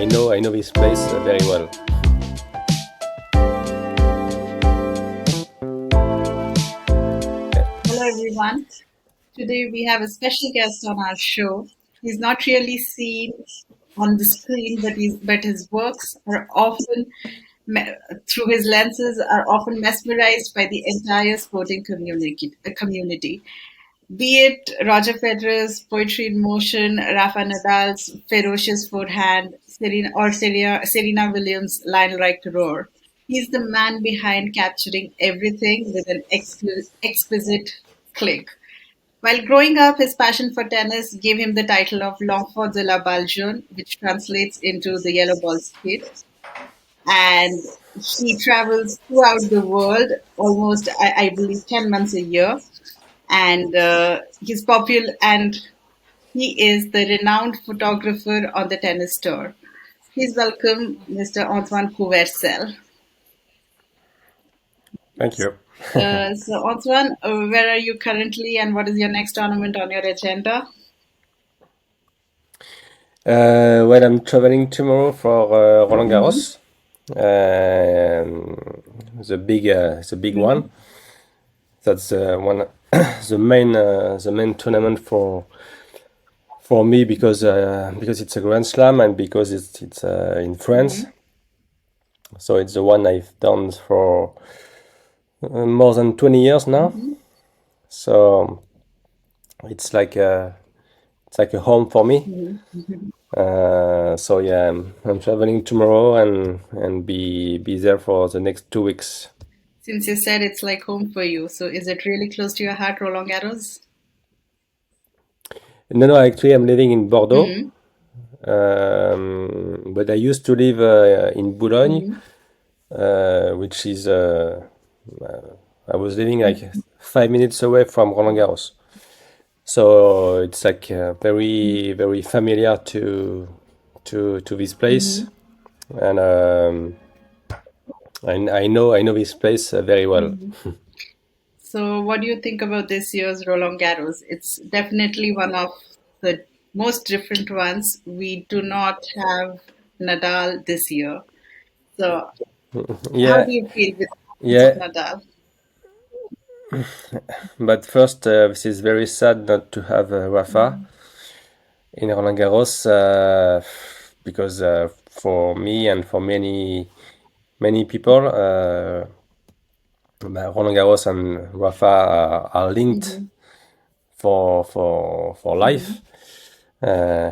I know this place very well. Hello, everyone. Today we have a special guest on our show. He's not really seen on the screen, but his works are often, through his lenses, are often mesmerized by the entire sporting community. Be it Roger Federer's poetry in motion, Rafa Nadal's ferocious forehand, Serena Williams' line-like roar. He's the man behind capturing everything with an exquisite click. While growing up, his passion for tennis gave him the title of L'Enfant de la balle jaune, which translates into the yellow ball's kid. And he travels throughout the world, almost, I believe, 10 months a year. And he's popular, and he is the renowned photographer on the tennis tour. Please welcome Mr. Antoine Courvercelle. Thank you. So, Antoine, where are you currently, and what is your next tournament on your agenda? Well, I'm traveling tomorrow for Roland Garros. The big one. That's one the main tournament for me because it's a Grand Slam and because it's in France. So it's the one I've done for more than 20 years now. So it's like a home for me. So yeah, I'm traveling tomorrow and be there for the next 2 weeks. Since you said it's like home for you, so is it really close to your heart, Roland Garros? No, actually, I'm living in Bordeaux. But I used to live in Boulogne, which is I was living like 5 minutes away from Roland Garros. So it's like very, very familiar to this place, and I know this place very well. So, what do you think about this year's Roland Garros? It's definitely one of the most different ones. We do not have Nadal this year. So, how Yeah, do you feel with yeah. Nadal? But first, this is very sad not to have Rafa in Roland Garros because for me and for many people, Roland Garros and Rafa are linked for life.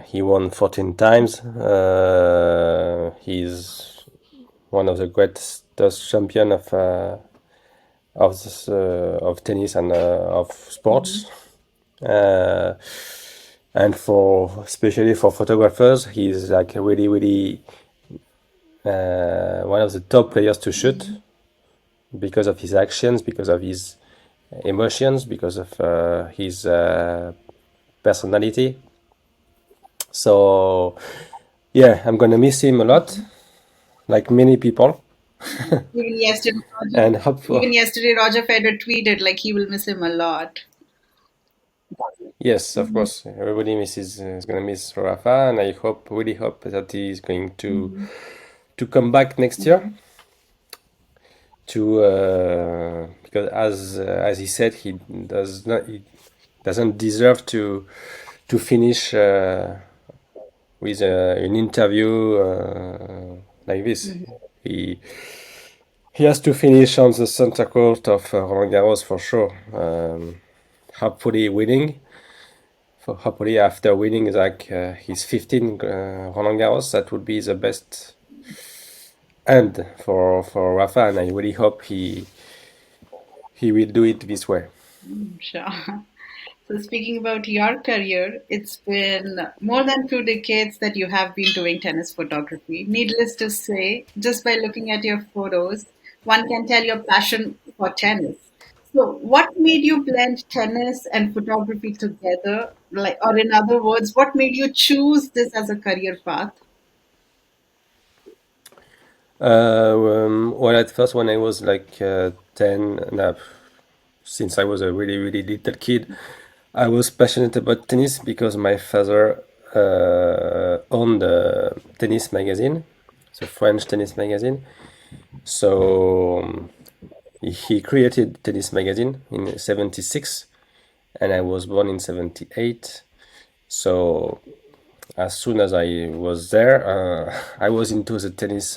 He won 14 times. He's one of the greatest champion of tennis and of sports. And especially for photographers, he's like really one of the top players to shoot because of his actions, because of his emotions, because of his personality. So yeah, I'm gonna miss him a lot, like many people. Even yesterday, And Roger Federer tweeted like he will miss him a lot. yes, of course, everybody is gonna miss Rafa, and I really hope that he is going to come back next year. Because as he said, he doesn't deserve to finish with an interview like this. He has to finish on the center court of Roland Garros for sure. Hopefully winning. Hopefully after winning like his 15 Roland Garros, that would be the best end for Rafa, and I really hope he will do it this way. Sure. So, speaking about your career, it's been more than 2 decades that you have been doing tennis photography. Needless to say, just by looking at your photos, one can tell your passion for tennis. So, what made you blend tennis and photography together? Like, or in other words, what made you choose this as a career path? Well, at first when I was like 10, no, since I was a really little kid, I was passionate about tennis because my father owned the tennis magazine, the French tennis magazine. So he created tennis magazine in 76, and I was born in 78. So as soon as I was there, I was into the tennis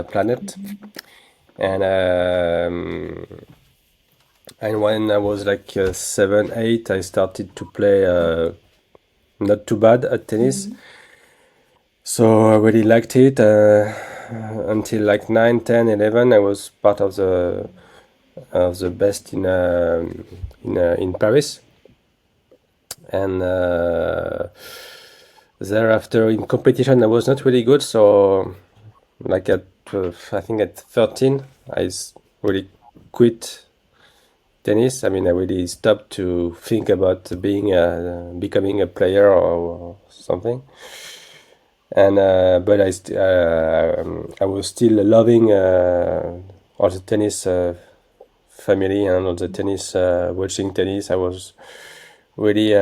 planet, and when I was like 7, 8, I started to play not too bad at tennis. So I really liked it until like 9, 10, 11. I was part of the best in Paris, and thereafter in competition I was not really good. So like at I think at 13 really quit tennis. I mean, I really stopped to think about becoming a player or something. And but I was still loving all the tennis family and all the tennis watching tennis. I was really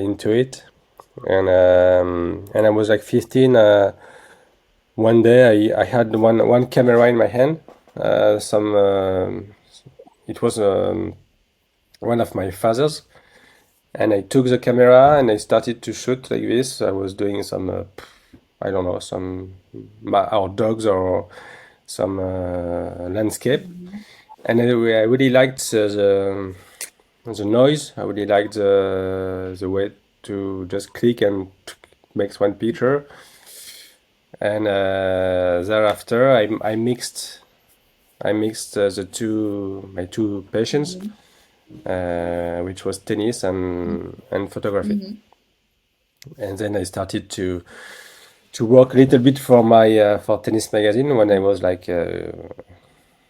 into it, and I was like 15. One day I had one camera in my hand. It was one of my father's, and I took the camera and I started to shoot like this. I was doing some I don't know, our dogs or some landscape, and I really liked the noise. I really liked the way to just click and makes one picture. And thereafter, I mixed my two passions, which was tennis and photography. And then I started to work a little bit for my for tennis magazine when I was like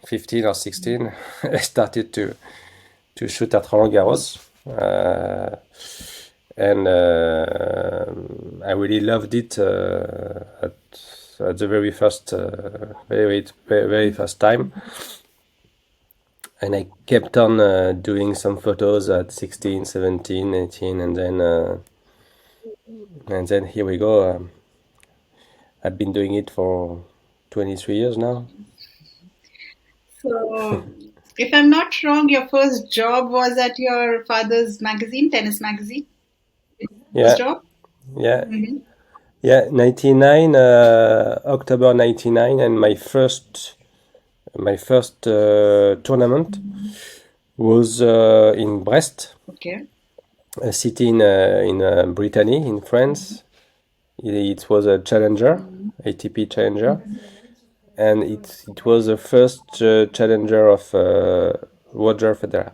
15 or 16. I started to shoot at Roland Garros, and I really loved it at the very first very first time. And I kept on doing some photos at 16, 17, 18, and then here we go. I've been doing it for 23 years now. So, if I'm not wrong, your first job was at your father's magazine, tennis magazine. First Yeah, job? yeah, yeah. 99, October 99, and my first tournament was in Brest, Okay. a city in Brittany, in France. It was a challenger, ATP challenger, and it was the first challenger of Roger Federer.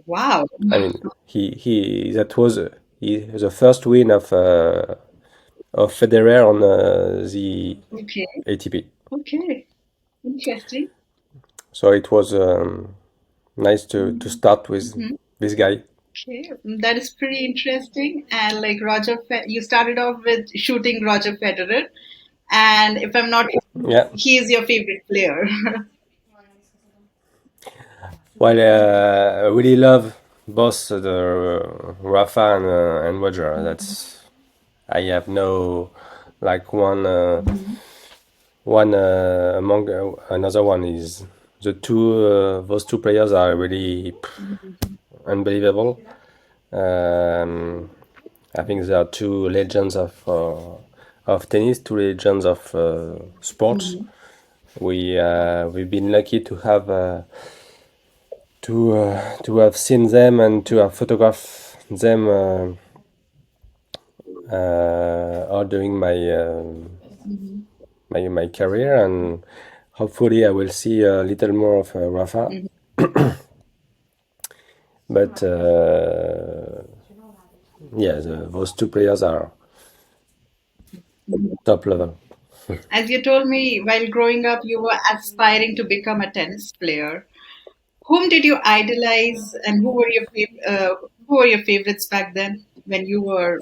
Wow. I mean, he that was the first win of Federer on the Okay. ATP. Okay. Interesting. So it was nice to start with this guy. Okay. That is pretty interesting. And like you started off with shooting Roger Federer. And if I'm not wrong, Yeah. he is your favorite player. Well, I really love both the Rafa and Roger. I have no like one among another one is the two those two players are really unbelievable. I think they are two legends of tennis, two legends of sports. We've been lucky to have to have seen them and to have photographed them all during my career, and hopefully I will see a little more of Rafa. But yeah, those two players are top level. As you told me, while growing up, you were aspiring to become a tennis player. Whom did you idolize, and who were your favorites back then when you were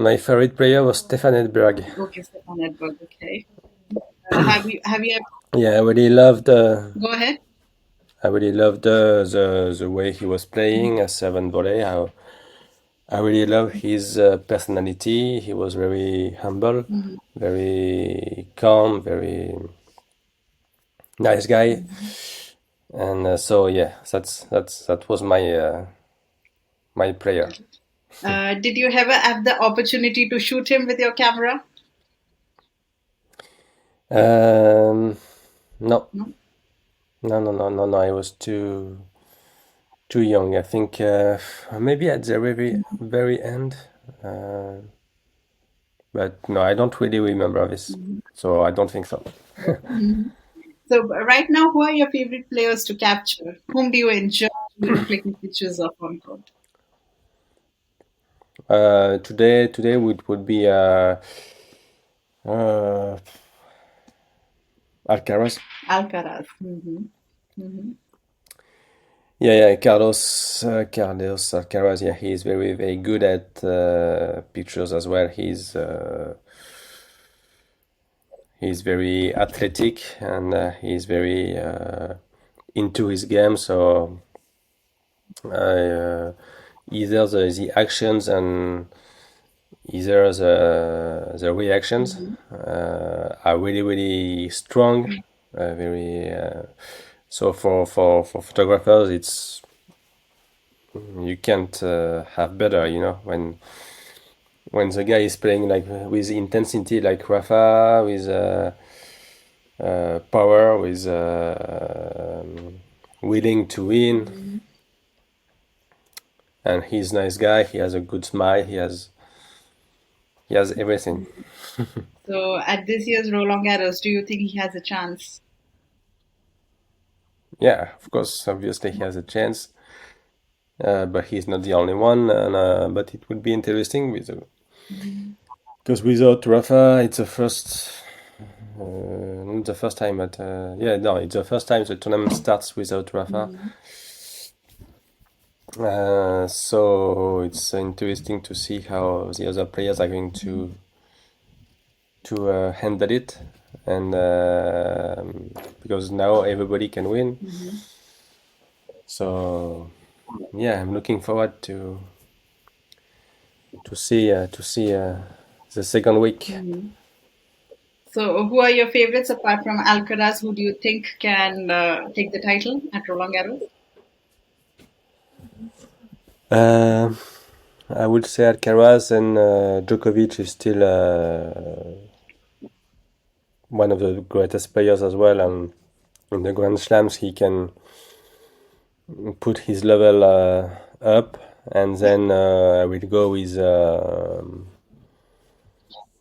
My favorite player was Stefan Edberg. okay, Stefan Edberg? Okay. Have you Yeah, I really loved. go ahead? I really loved the way he was playing a seven volley. How I really love his personality. He was very humble, Mm-hmm. very calm, very nice guy, Mm-hmm. and so yeah, that was my prayer. Did you ever have the opportunity to shoot him with your camera? Um, no, No. no. I was too young. I think maybe at the very end, uh, but no, I don't really remember this, Mm-hmm. so I don't think so. Mhm. So right now, who are your favorite players to capture? Whom do you enjoy, clicking pictures of on court? Today would be uh, Alcaraz. Alcaraz. Mm-hmm. Mm-hmm. Yeah, Carlos Alcaraz. Yeah, he's very good at pictures as well. He's very athletic and he's very into his game. So either the actions and either the reactions Mm-hmm. are really strong. Very so for photographers, it's you can't have better. You know when the guy is playing like with intensity like Rafa with power with willing to win, Mm-hmm. and he's a nice guy. He has a good smile. He has everything. So at this year's Roland Garros, do you think he has a chance? Yeah, of course, obviously he has a chance, but he's not the only one. And but it would be interesting with Mm-hmm. because without Rafa, it's the first. Not the first time, but yeah, no, it's the first time the tournament starts without Rafa. Mm-hmm. So it's interesting to see how the other players are going to handle it, and because now everybody can win. Mm-hmm. So yeah, I'm looking forward to see the second week. Mm-hmm. So who are your favorites apart from Alcaraz? Who do you think can take the title at Roland Garros? Um I would say Alcaraz and Djokovic is still one of the greatest players as well, and in the Grand Slams he can put his level up, and then I will go with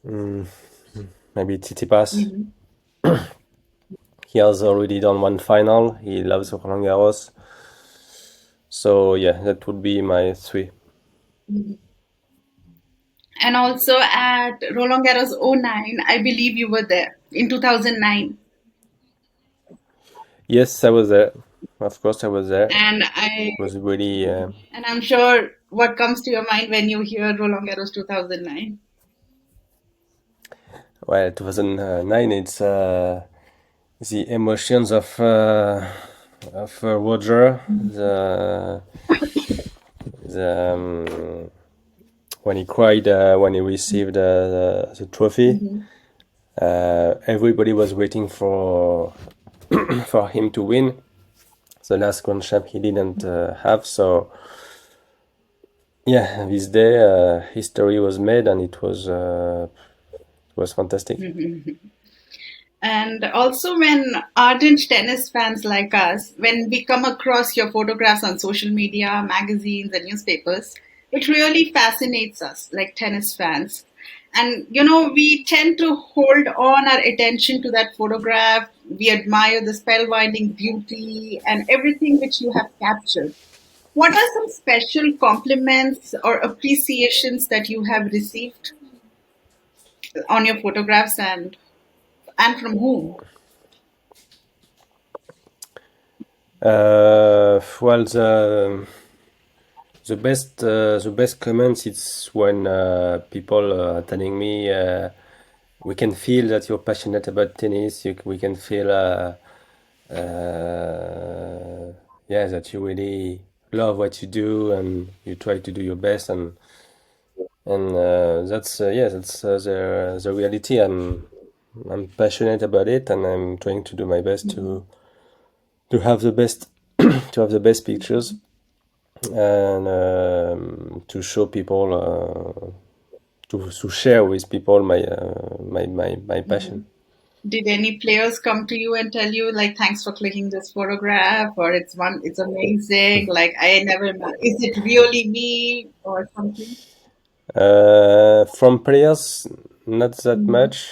mm, maybe Tsitsipas. Mm-hmm. He has already done one final. He loves Roland Garros, so yeah, that would be my three. And also at Roland Garros '09, I believe you were there in 2009. Yes, I was there. Of course, I was there. And It was really I'm sure what comes to your mind when you hear Roland Garros 2009. well, 2009. It's the emotions of Roger, the when he cried when he received the trophy. Mm-hmm. Everybody was waiting for for him to win. The last Grand Slam he didn't have, so yeah, this day history was made, and it was fantastic. And also, when ardent tennis fans like us, when we come across your photographs on social media, magazines, and newspapers, it really fascinates us, like tennis fans. And we tend to hold on our attention to that photograph. We admire the spellbinding beauty and everything which you have captured. What are some special compliments or appreciations that you have received on your photographs, and from whom? Well, the best comments it's when people are telling me we can feel that you're passionate about tennis. We can feel yeah, that you really love what you do and you try to do your best, and that's that's the reality. I'm passionate about it, and I'm trying to do my best to have the best to have the best pictures, and to show people, to share with people my Mhm. passion. Did any players come to you and tell you like, thanks for clicking this photograph, or it's amazing, like I never, is it really me or something? From players, not that Mhm. much.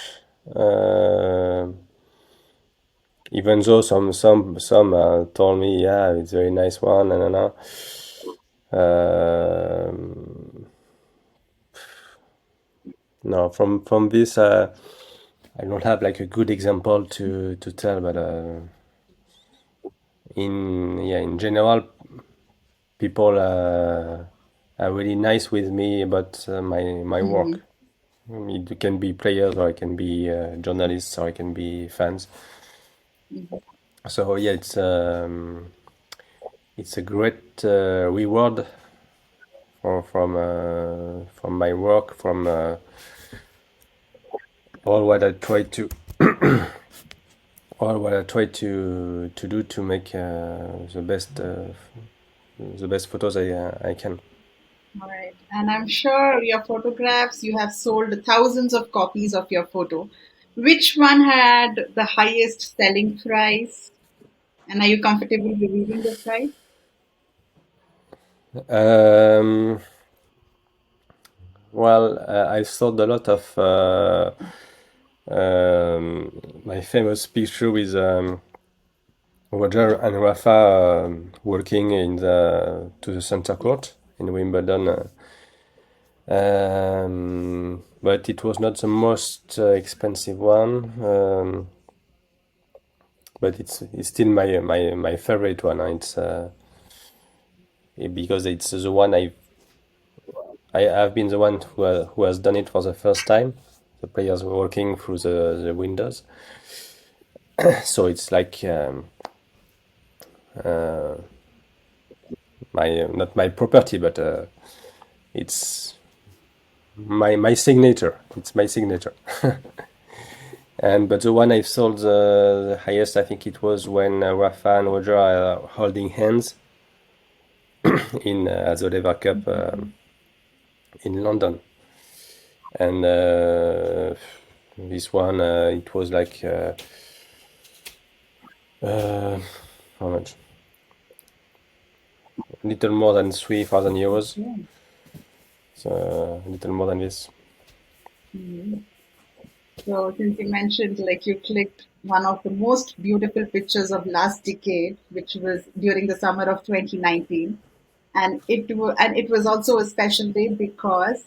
Uh, Even though some told me, yeah, it's a very nice one, and no, from this, I don't have like a good example to tell, but in general, people are really nice with me about my Mhm. work. It can be players, or it can be journalists, or it can be fans. Mhm. So yeah, it's a great reward from my work, from all what I try to all what I try to do to make the best photos I can. All right. And I'm sure your photographs, you have sold thousands of copies of your photo. Which one had the highest selling price? And are you comfortable revealing the price? Um, well, I've sold a lot of my famous picture with Roger and Rafa walking in the to the center court in Wimbledon. But it was not the most expensive one. But it's still my favorite one. It's because it's the one I've been the one who has done it for the first time. The players were walking through the windows, so it's like my not my property, but it's my signature. It's my signature. And but the one I've sold the highest, I think it was when Rafa and Roger are holding hands in the Lever Cup in London. And this one, it was like uh, how much? A little more than 3,000 euros. Okay. So a little more than this. Mhm. So, since you mentioned like you clicked one of the most beautiful pictures of last decade, which was during the summer of 2019, and it was also a special day because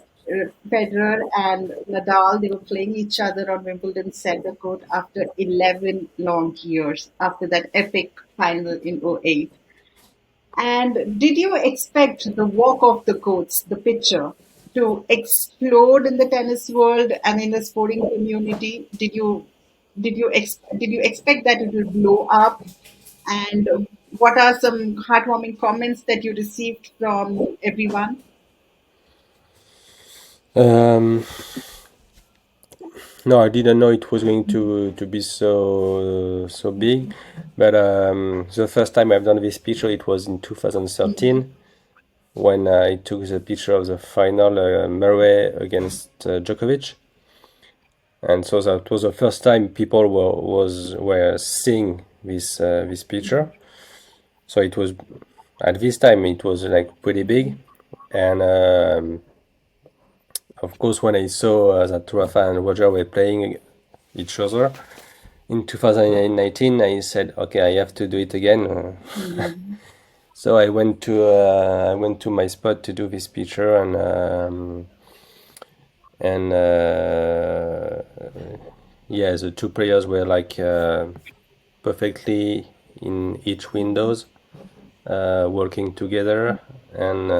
Federer and Nadal, they were playing each other on Wimbledon center court after 11 long years after that epic final in '08. And did you expect the walk of the goats, the picture, to explode in the tennis world and in the sporting community? Did you expect that it will blow up? And what are some heartwarming comments that you received from everyone? Um, no, I didn't know it was going to be so big. But the first time I've done this picture, it was in 2013 when I took the picture of the final Murray against Djokovic. And so that was the first time people were seeing this picture. So it was at this time it was like pretty big, and of course when I saw that Rafa and Roger were playing each other in 2019, I said, okay, I have to do it again. Mhm. So I went to my spot to do this picture, and yeah, the two players were like perfectly in each windows, working together, and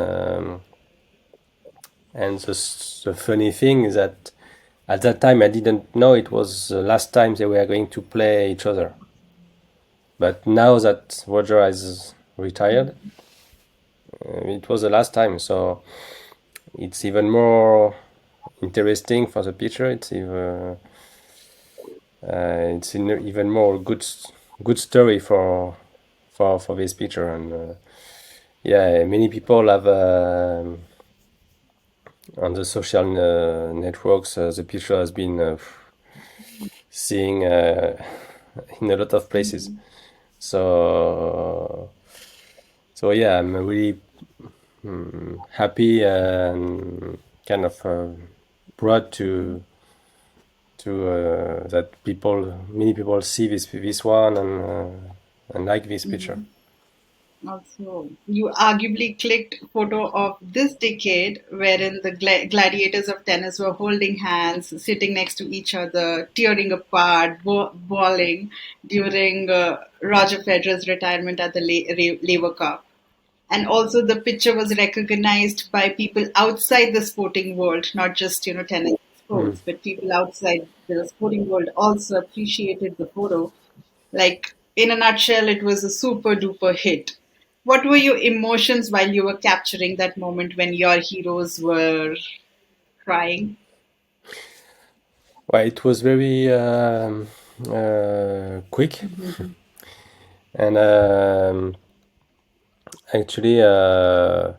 the funny thing is that at that time I didn't know it was the last time they were going to play each other. But now that Roger has retired, it was the last time, so it's even more interesting for the picture. It's even more good story for this picture. And yeah, many people have on the social networks, the picture has been seeing in a lot of places. So yeah, I'm really happy and kind of proud to that many people see this one and like this picture. Also, you arguably clicked photo of this decade wherein the gladiators of tennis were holding hands, sitting next to each other, tearing apart, bawling during Roger Federer's retirement at the Laver Cup. And also the picture was recognized by people outside the sporting world, not just, tennis sports, but people outside the sporting world also appreciated the photo. Like, in a nutshell, it was a super duper hit. What were your emotions while you were capturing that moment when your heroes were crying? Well, it was very quick, and actually, I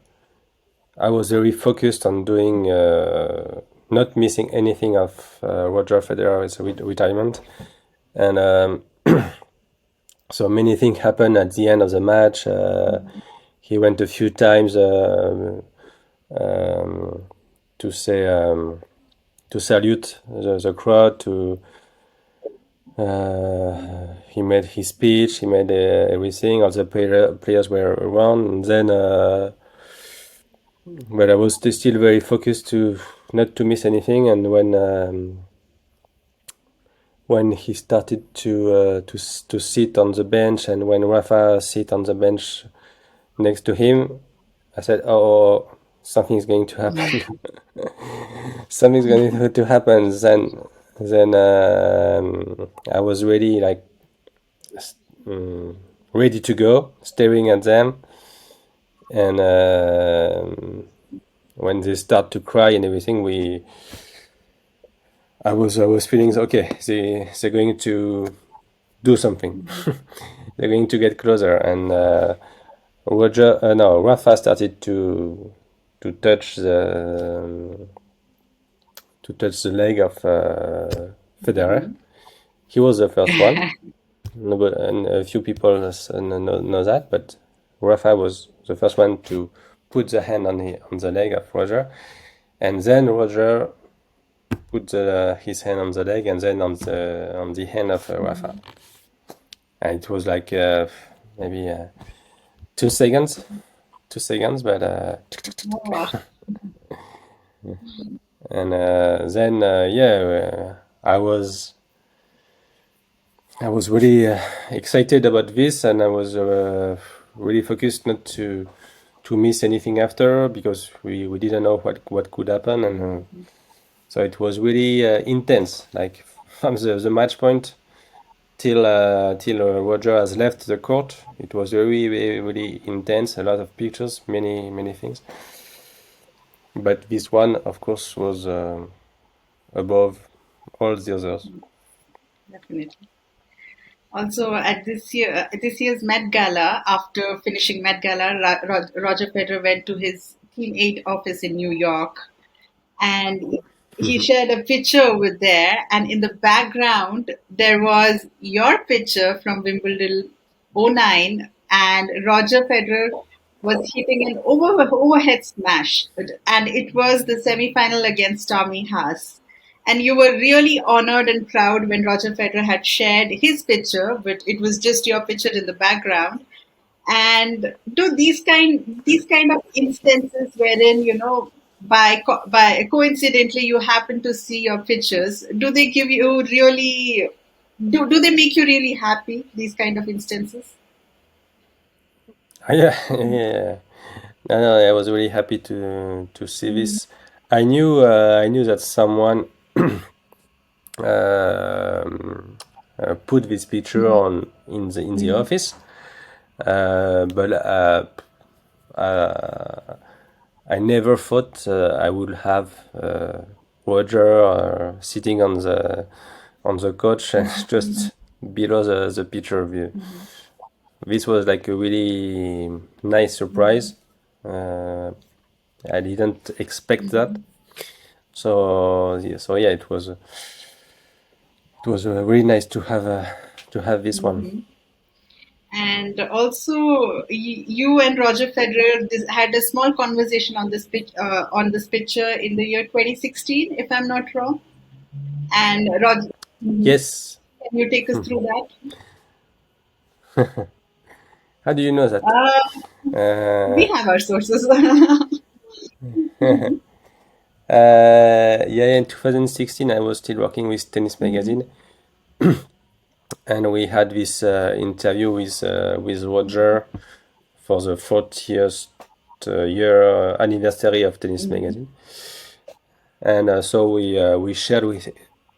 was very focused on doing not missing anything of Roger Federer's retirement, and so many things happened at the end of the match. He went a few times to say to salute the crowd. He made his speech. He made everything. All the players were around, and then. But I was still very focused to not to miss anything. And when he started to sit on the bench, and when Rafa sit on the bench next to him, I said, "Oh, something's going to happen. Something's going to happen." Then I was really like ready to go, staring at them, and when they start to cry and everything, I was feeling okay. They're going to do something. They're going to get closer, and Rafa started to touch the leg of Federer. He was the first one. No, and a few people know that, but Rafa was the first one to put the hand on the leg of Roger, and then Roger put his hand on the leg, and then on the hand of Rafa, and it was like maybe 2 seconds, but and then yeah, I was really excited about this, and I was really focused not to miss anything after, because we didn't know what could happen, and so it was really intense, like from the match point till Roger has left the court. It was really, really, really intense. A lot of pictures, many things. But this one, of course, was above all the others. Definitely. Also, at this year's Met Gala, after finishing Met Gala, Roger Federer went to his Team 8 office in New York, and he shared a picture with there, and in the background there was your picture from Wimbledon '09, and Roger Federer was hitting an overhead smash, and it was the semi-final against Tommy Haas. And you were really honored and proud when Roger Federer had shared his picture, but it was just your picture in the background. And do these kind of instances wherein by coincidentally you happen to see your pictures, do they give you really do they make you really happy, these kind of instances? Yeah, yeah. No, I was really happy to see this. I knew that someone put this picture on in the office, but I never thought I would have Roger sitting on the couch and just below the picture view. This was like a really nice surprise. Uh, I didn't expect that. So yeah, it was really nice to have this one. And also, you and Roger Federer had a small conversation on this picture in the year 2016, if I'm not wrong. And Roger, Yes. can you take us through that? How do you know that? We Uh, have our sources. yeah, in 2016, I was still working with Tennis Magazine, and we had this interview with Roger for the 40th year anniversary of Tennis Magazine, and so we shared with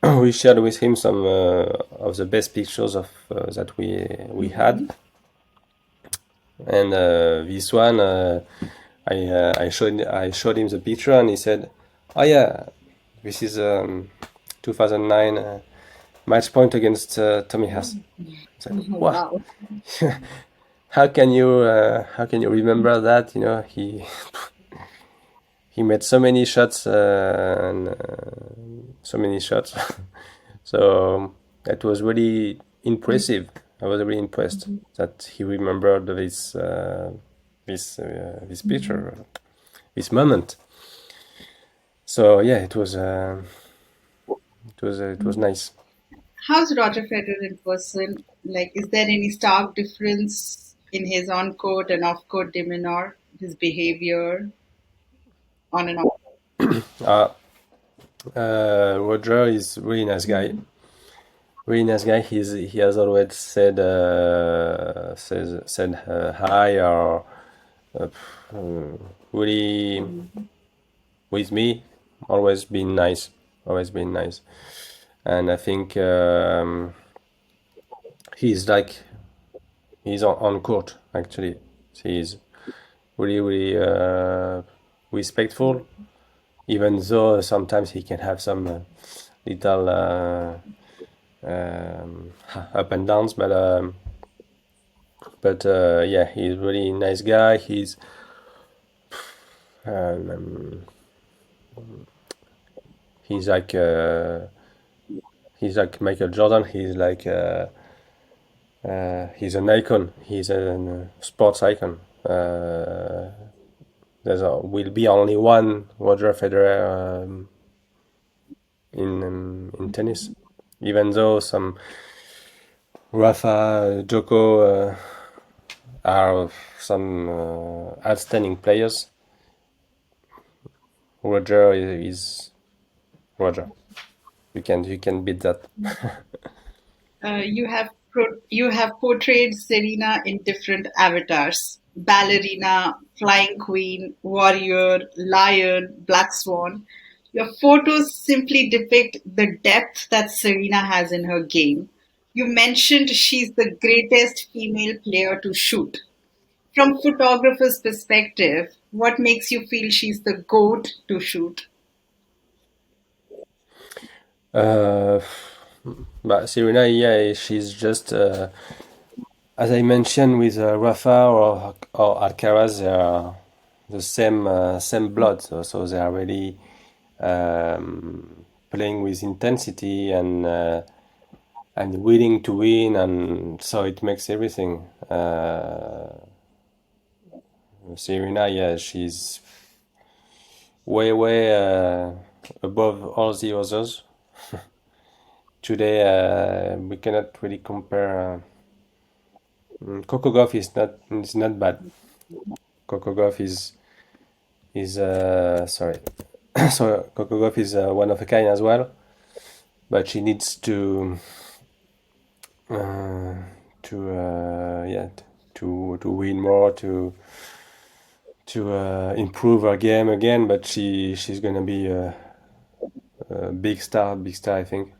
we shared with him some of the best pictures of that we had, and this one I showed him the picture, and he said, "Oh yeah, this is 2009 match point against Tommy Haas." It's like, wow, Wow. how can you remember that? He made so many shots and so many shots. So that was really impressive. I was really impressed that he remembered this picture, this moment. So yeah, it was nice. How's Roger Federer in person? Like, is there any stark difference in his on court and off court demeanor, his behavior on and off? Uh, Roger is really nice guy. Really nice guy. He has always said hi or uh, really with me. Always been nice. Always been nice. And I think he's like he's on court actually. He's really really respectful. Even though sometimes he can have some little up and downs, but yeah, he's really nice guy. Um, he's like Michael Jordan. He's an icon. He's a sports icon. Will be only one Roger Federer in tennis, even though some Rafa, Joko are some outstanding players. Roger is Roger. You can beat that. You have portrayed Serena in different avatars: ballerina, flying queen, warrior, lion, black swan. Your photos simply depict the depth that Serena has in her game. You mentioned she's the greatest female player to shoot. From photographer's perspective, what makes you feel she's the goat to shoot? Uh, but Serena, yeah, she's just as I mentioned with Rafa or Alcaraz, they are the same blood, so they are really playing with intensity and willing to win, and so it makes everything. Serena, yeah, she's way above all the others. Today, we cannot really compare. Coco Gauff is not bad. Coco Gauff is sorry. So Coco Gauff is one of a kind as well, but she needs uh, to win more to improve her game again. But she's gonna be a big star. I think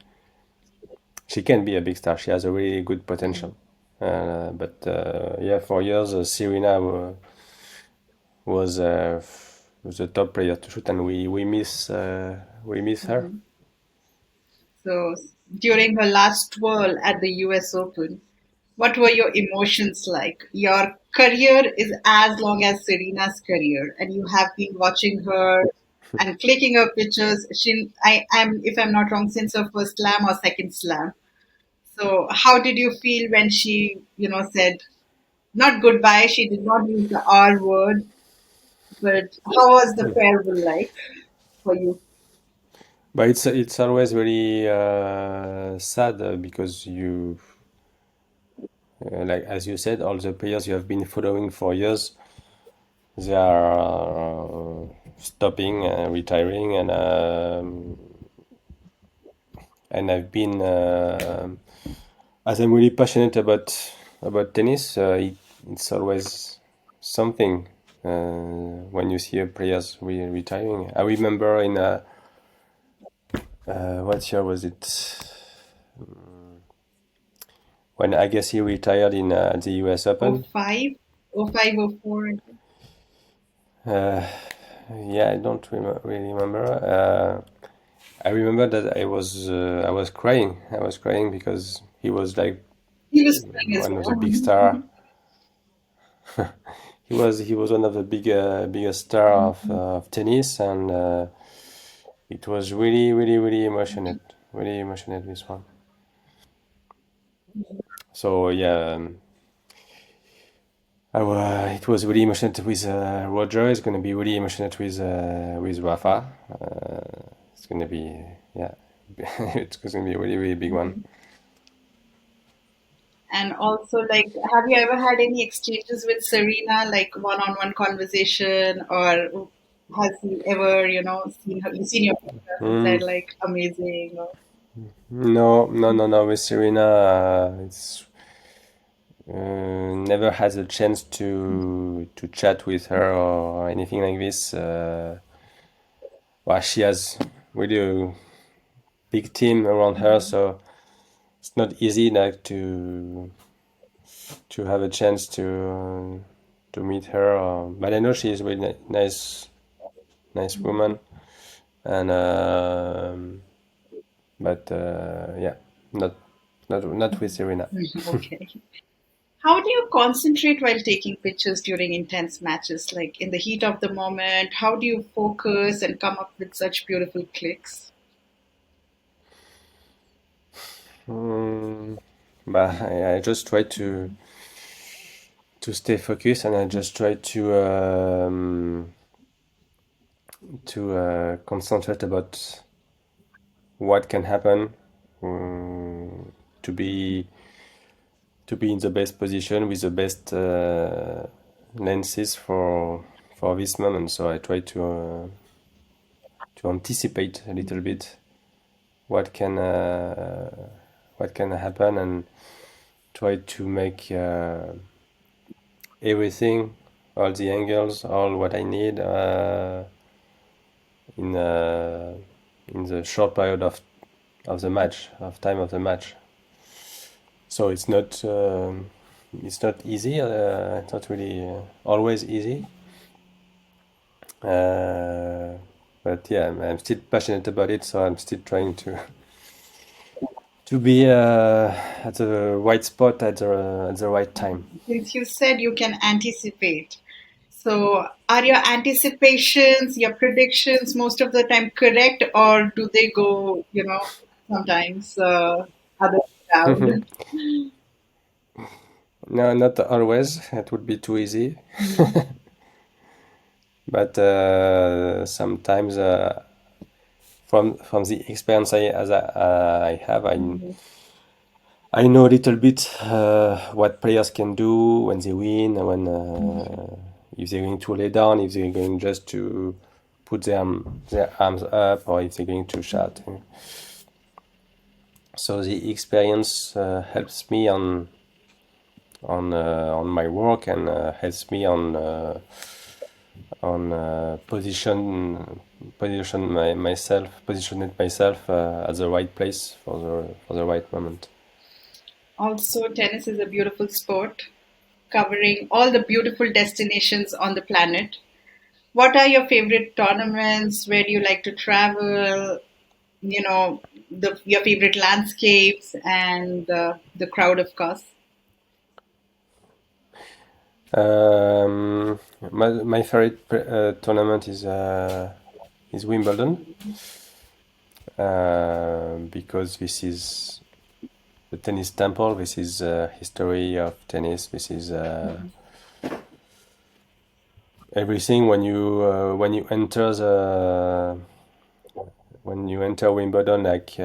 she can be a big star. She has a really good potential. But yeah, for years Serena was a top player to shoot, and we miss her. Mhm. So during her last twirl at the US Open, what were your emotions like? Your career is as long as Serena's career, and you have been watching her and clicking her pictures. Am, if I'm not wrong, since her first slam or second slam. So, how did you feel when she, said not goodbye? She did not use the R word, but how was the farewell like for you? But it's always very sad because like as you said, all the players you have been following for years, they are stopping, retiring, and I've been as I'm really passionate about tennis. It's always something when you see a players retiring. I remember in what year was it when Agassi retired in the U.S. Oh Open? five, oh five, oh four. I think. Uh, yeah, I don't really remember. I remember that I was crying. I was crying because he was like He was playing as one of the big star. well. He was one of the biggest star of tennis, and it was really emotionate, really emotionate this one. So yeah, it was really emotionate with Roger. It's gonna be really emotionate with Rafa. It's gonna be yeah, it's gonna be a really big one. Mhm. And also, like, have you ever had any exchanges with Serena, like one-on-one conversation, or has he ever, seen her, seen your pictures and Mm, said like amazing? Or, no. With Serena, it's never had a chance to chat with her or anything like this. Well, she has really a big team around her, so it's not easy like to have a chance to meet her. But I know she is a really nice woman, and but yeah, not not with Serena. okay. How do you concentrate while taking pictures during intense matches? Like in the heat of the moment, how do you focus and come up with such beautiful clicks? Mm, but I just try to stay focused, and I just try to concentrate about what can happen, um, to be to be in the best position with the best lenses for this moment. So I try to anticipate a little bit what can what can happen, and try to make everything, all the angles, all what I need in uh, in the short period of the match, of time of the match. So it's not easy. It's not really always easy. Uh, but yeah, I'm still passionate about it, so I'm still trying to be at the right spot at the right time. Since you said you can anticipate, so are your anticipations, your predictions most of the time correct, or do they go, sometimes other way around? No, not always. It would be too easy. Mhm. But sometimes from the experience I have, Mhm. I know a little bit what players can do when they win, when if they're going to lay down, if they're going just to put their arms up, or if they're going to shout. So the experience helps me on my work, and helps me on position it myself at the right place for the right moment. Also, tennis is a beautiful sport covering all the beautiful destinations on the planet. what are your favorite tournaments? Where do you like to travel? You know, your favorite landscapes and the crowd, of course. My favorite tournament is Wimbledon, because this is the tennis temple. This is history of tennis. This is everything. When you enter Wimbledon, like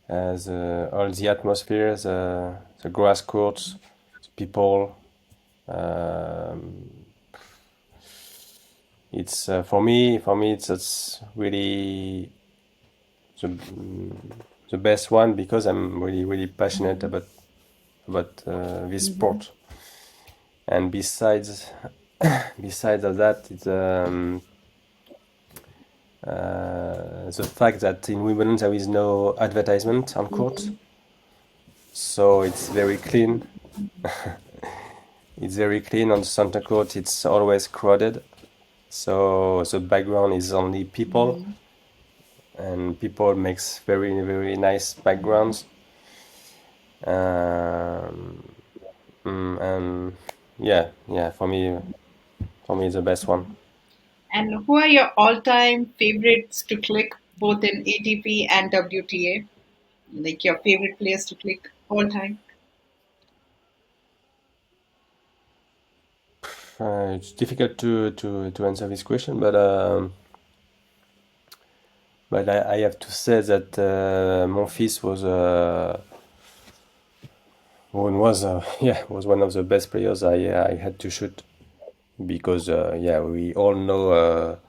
as all the atmosphere, the grass courts, the people. Um, it's it's really the the best one because I'm really passionate about this Hmm. sport. And besides of that, it's the fact that in Wimbledon there is no advertisement on court, Hmm. so it's very clean. It's very clean on the center court. It's always crowded, so the background is only people, Hmm. and people makes very nice backgrounds. Um, and yeah, for me, it's the best one. And who are your all-time favorites to click, both in ATP and WTA? Like your favorite players to click all time? It's difficult to answer this question, but I have to say that Monfils was one of the best players I had to shoot because yeah, we all know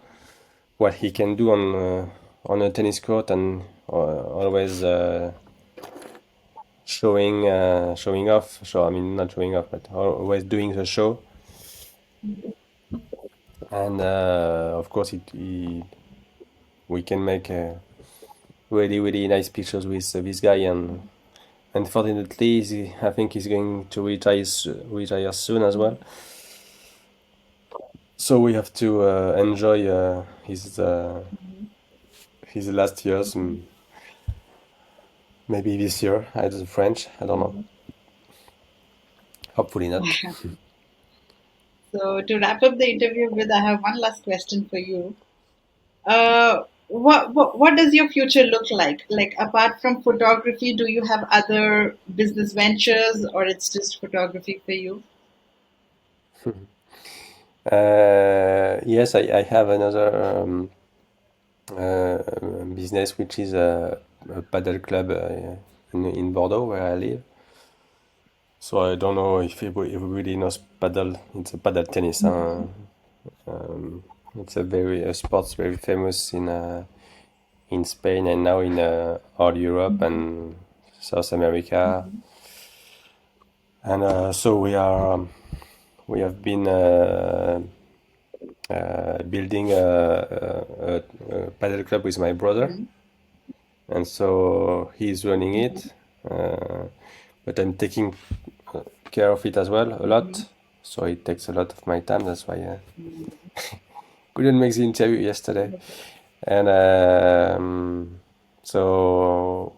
what he can do on a tennis court, and always showing off. So I mean, not showing off, but always doing the show. And of course, we can make really nice pictures with this guy. And unfortunately, I think he's going to retire soon as well. So we have to enjoy his last years. Maybe this year at the French. I don't know. Mhm. Hopefully not. So to wrap up the interview with, I have one last question for you. What does your future look like? Like apart from photography, do you have other business ventures, or it's just photography for you? Yes, I have another business, which is a paddle club in Bordeaux, where I live. So I don't know if everybody knows paddle. It's a paddle tennis. It's a sports very famous in Spain, and now in all Europe and South America. And so we have been building a paddle club with my brother, Hmm. and so he's running it, but I'm taking care of it as well a Hmm. lot. So it takes a lot of my time. That's why I couldn't make the interview yesterday. And so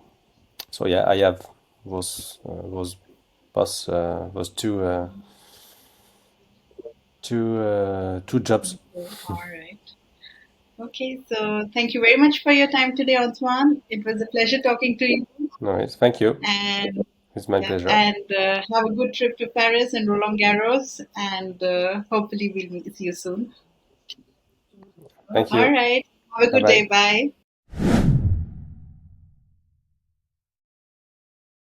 yeah, I have those those two jobs. Okay, all right. Okay, so thank you very much for your time today, Antoine. It was a pleasure talking to you, No worries. Thank you. and It's my yeah, pleasure. and have a good trip to Paris and Roland Garros, and hopefully we'll see you soon. Thank All you. right. Have a Bye good day. bye. Bye.